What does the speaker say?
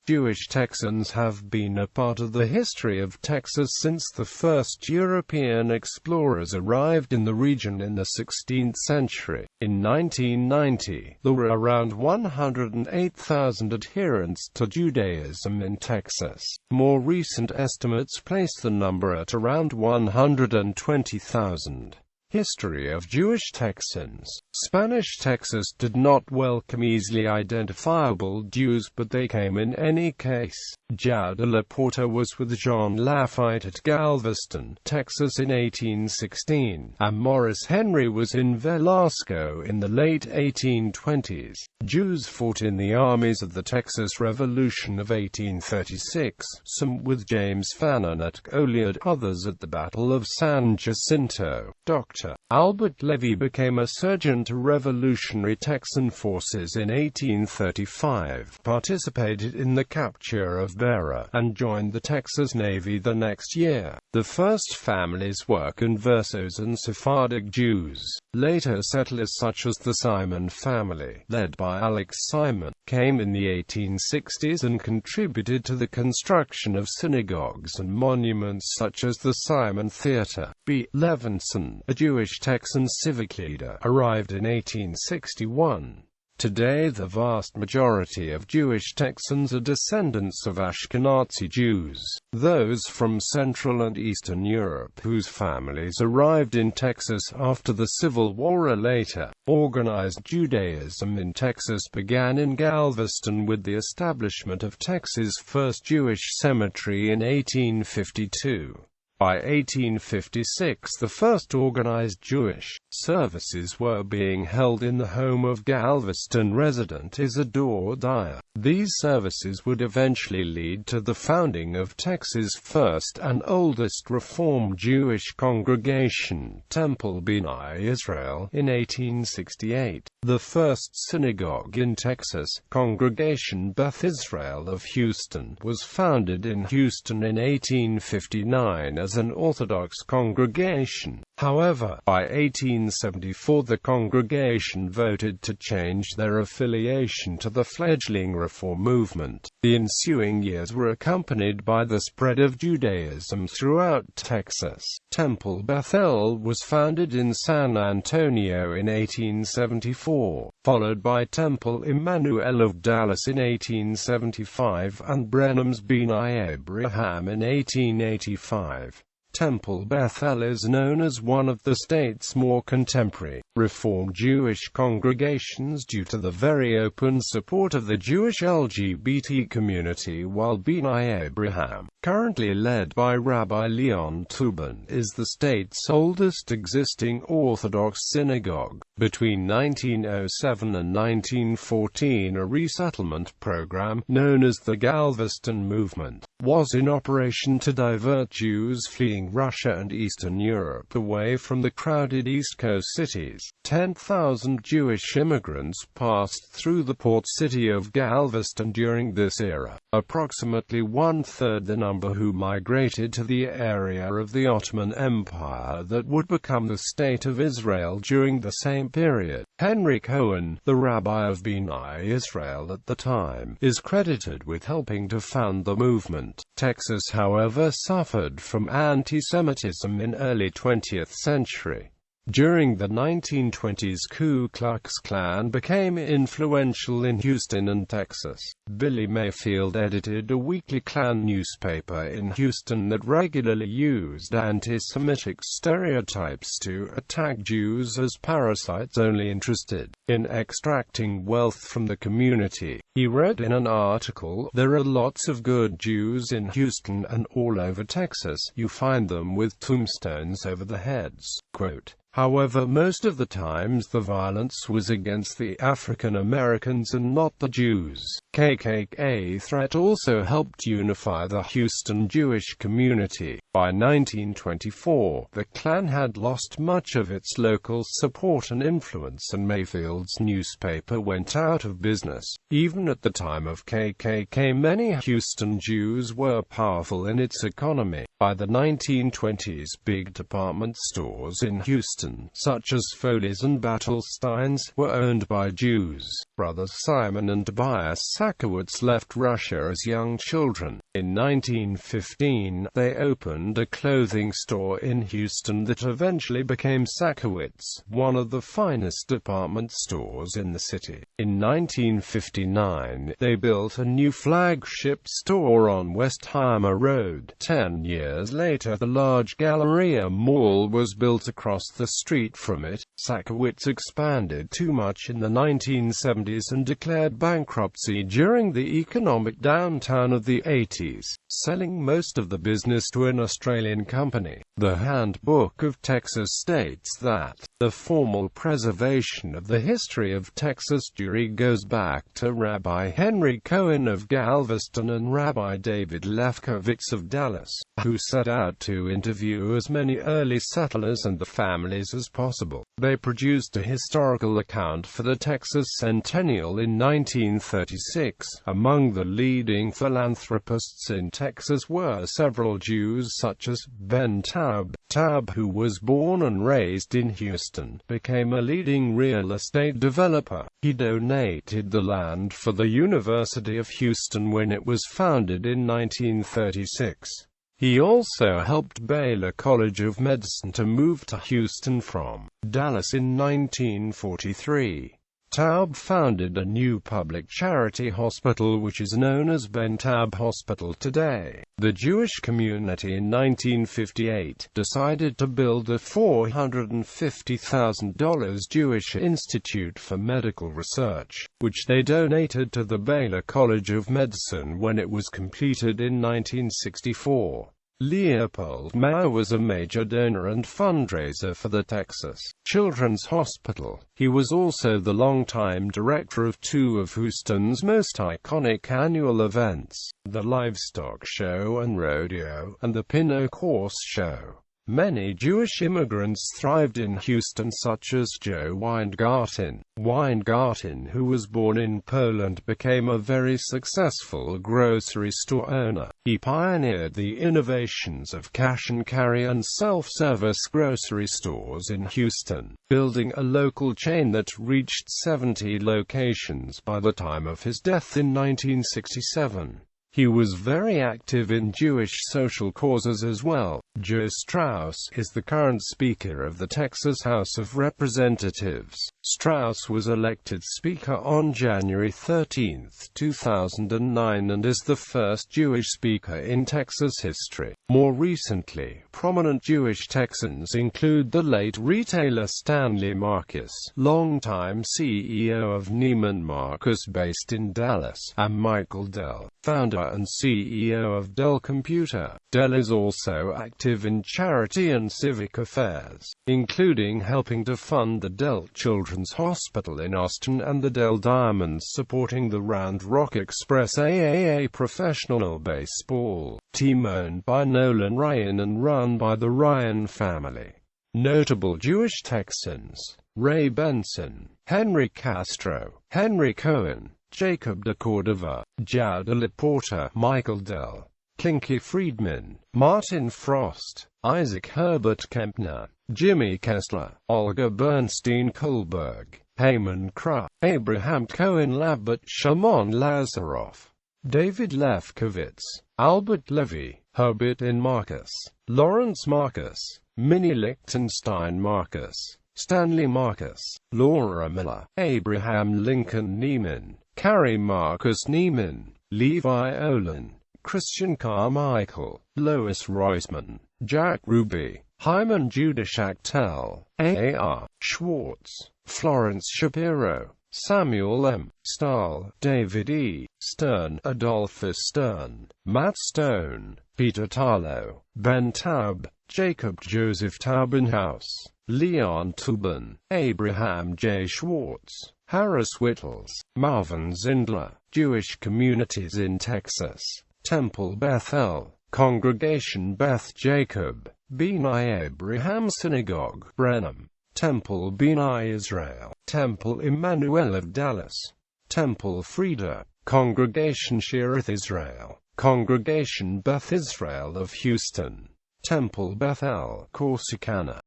Jewish Texans have been a part of the history of Texas since the first European explorers arrived in the region in the 16th century. In 1990, there were around 108,000 adherents to Judaism in Texas. More recent estimates place the number at around 120,000. History of Jewish Texans. Spanish Texas did not welcome easily identifiable Jews, but they came in any case. Jaude La Porta was with John Lafayette at Galveston, Texas in 1816, and Morris Henry was in Velasco in the late 1820s. Jews fought in the armies of the Texas Revolution of 1836, some with James Fannin at Goliad, others at the Battle of San Jacinto. Dr. Albert Levy became a surgeon to Revolutionary Texan forces in 1835, participated in the capture of Beira, and joined the Texas Navy the next year. The first families were conversos and Sephardic Jews. Later settlers such as the Simon family, led by Alex Simon, came in the 1860s and contributed to the construction of synagogues and monuments such as the Simon Theater. B. Levinson, a Jewish Texan civic leader, arrived in 1861. Today the vast majority of Jewish Texans are descendants of Ashkenazi Jews, those from Central and Eastern Europe whose families arrived in Texas after the Civil War or later. Organized Judaism in Texas began in Galveston with the establishment of Texas' first Jewish cemetery in 1852. By 1856 the first organized Jewish services were being held in the home of Galveston resident Isidore Dyer. These services would eventually lead to the founding of Texas' first and oldest Reform Jewish congregation, Temple B'nai Israel, in 1868. The first synagogue in Texas, Congregation Beth Israel of Houston, was founded in Houston in 1859 as an Orthodox congregation. However, by 1874 the congregation voted to change their affiliation to the fledgling Reform movement. The ensuing years were accompanied by the spread of Judaism throughout Texas. Temple Bethel was founded in San Antonio in 1874, followed by Temple Emmanuel of Dallas in 1875 and Brenham's B'nai Abraham in 1885. Temple Bethel is known as one of the state's more contemporary, Reform Jewish congregations due to the very open support of the Jewish LGBT community, while B'nai Abraham, currently led by Rabbi Leon Tubin, is the state's oldest existing Orthodox synagogue. Between 1907 and 1914 a resettlement program, known as the Galveston Movement, was in operation to divert Jews fleeing Russia and Eastern Europe away from the crowded East Coast cities. 10,000 Jewish immigrants passed through the port city of Galveston during this era, approximately one-third the number who migrated to the area of the Ottoman Empire that would become the State of Israel during the same period. Henry Cohen, the rabbi of B'nai Israel at the time, is credited with helping to found the movement. Texas, however, suffered from anti-Semitism in early 20th century. During the 1920s, Ku Klux Klan became influential in Houston and Texas. Billy Mayfield edited a weekly Klan newspaper in Houston that regularly used anti-Semitic stereotypes to attack Jews as parasites only interested in extracting wealth from the community. He wrote in an article, "There are lots of good Jews in Houston and all over Texas. You find them with tombstones over their heads." Quote, "However, most of the times the violence was against the African Americans and not the Jews." KKK threat also helped unify the Houston Jewish community. By 1924, the Klan had lost much of its local support and influence, and Mayfield's newspaper went out of business. Even at the time of KKK, many Houston Jews were powerful in its economy. By the 1920s, big department stores in Houston Houston, such as Foley's and Battlestein's, were owned by Jews. Brothers Simon and Tobias Sakowitz left Russia as young children. In 1915, they opened a clothing store in Houston that eventually became Sakowitz, one of the finest department stores in the city. In 1959, they built a new flagship store on Westheimer Road. 10 years later, the large Galleria Mall was built across the street from it. Sakowitz expanded too much in the 1970s and declared bankruptcy during the economic downturn of the 80s, selling most of the business to an Australian company. The Handbook of Texas states that the formal preservation of the history of Texas Jewry goes back to Rabbi Henry Cohen of Galveston and Rabbi David Lefkowitz of Dallas, who set out to interview as many early settlers and the families as possible. They produced a historical account for the Texas Centennial in 1936. Among the leading philanthropists in Texas were several Jews such as Ben Taub. Taub, who was born and raised in Houston, became a leading real estate developer. He donated the land for the University of Houston when it was founded in 1936. He also helped Baylor College of Medicine to move to Houston from Dallas in 1943. Taub founded a new public charity hospital which is known as Ben Taub Hospital today. The Jewish community in 1958 decided to build a $450,000 Jewish Institute for Medical Research, which they donated to the Baylor College of Medicine when it was completed in 1964. Leopold Maurer was a major donor and fundraiser for the Texas Children's Hospital. He was also the longtime director of two of Houston's most iconic annual events, the Livestock Show and Rodeo, and the Pinot Horse Show. Many Jewish immigrants thrived in Houston, such as Joe Weingarten. Weingarten, who was born in Poland, became a very successful grocery store owner. He pioneered the innovations of cash-and-carry and self-service grocery stores in Houston, building a local chain that reached 70 locations by the time of his death in 1967. He was very active in Jewish social causes as well. Joe Strauss is the current Speaker of the Texas House of Representatives. Strauss was elected Speaker on January 13, 2009 and is the first Jewish Speaker in Texas history. More recently, prominent Jewish Texans include the late retailer Stanley Marcus, longtime CEO of Neiman Marcus based in Dallas, and Michael Dell, founder and CEO of Dell Computer. Dell is also active in charity and civic affairs, including helping to fund the Dell Children's Hospital in Austin and the Dell Diamonds, supporting the Round Rock Express AAA professional baseball team owned by Nolan Ryan and run by the Ryan family. Notable Jewish Texans: Ray Benson, Henry Castro, Henry Cohen, Jacob de Cordova, Jaude Laporta, Michael Dell, Kinky Friedman, Martin Frost, Isaac Herbert Kempner, Jimmy Kessler, Olga Bernstein-Kohlberg, Haman Krah, Abraham Cohen Labbat, Shimon Lazaroff, David Lefkowitz, Albert Levy, Herbert N. Marcus, Lawrence Marcus, Minnie Lichtenstein Marcus, Stanley Marcus, Laura Miller, Abraham Lincoln Neiman, Carrie Marcus Neiman, Levi Olin, Christian Carmichael, Lois Reisman, Jack Ruby, Hyman Judah Schachtel, A.R. Schwartz, Florence Shapiro, Samuel M. Stahl, David E. Stern, Adolphus Stern, Matt Stone, Peter Tarlow, Ben Taub, Jacob Joseph Taubenhaus, Leon Tubin, Abraham J. Schwartz, Harris Whittles, Marvin Zindler. Jewish communities in Texas: Temple Bethel, Congregation Beth Jacob, B'nai Abraham Synagogue, Brenham, Temple B'nai Israel, Temple Emmanuel of Dallas, Temple Frieda, Congregation Shearith Israel, Congregation Beth Israel of Houston, Temple Bethel, Corsicana,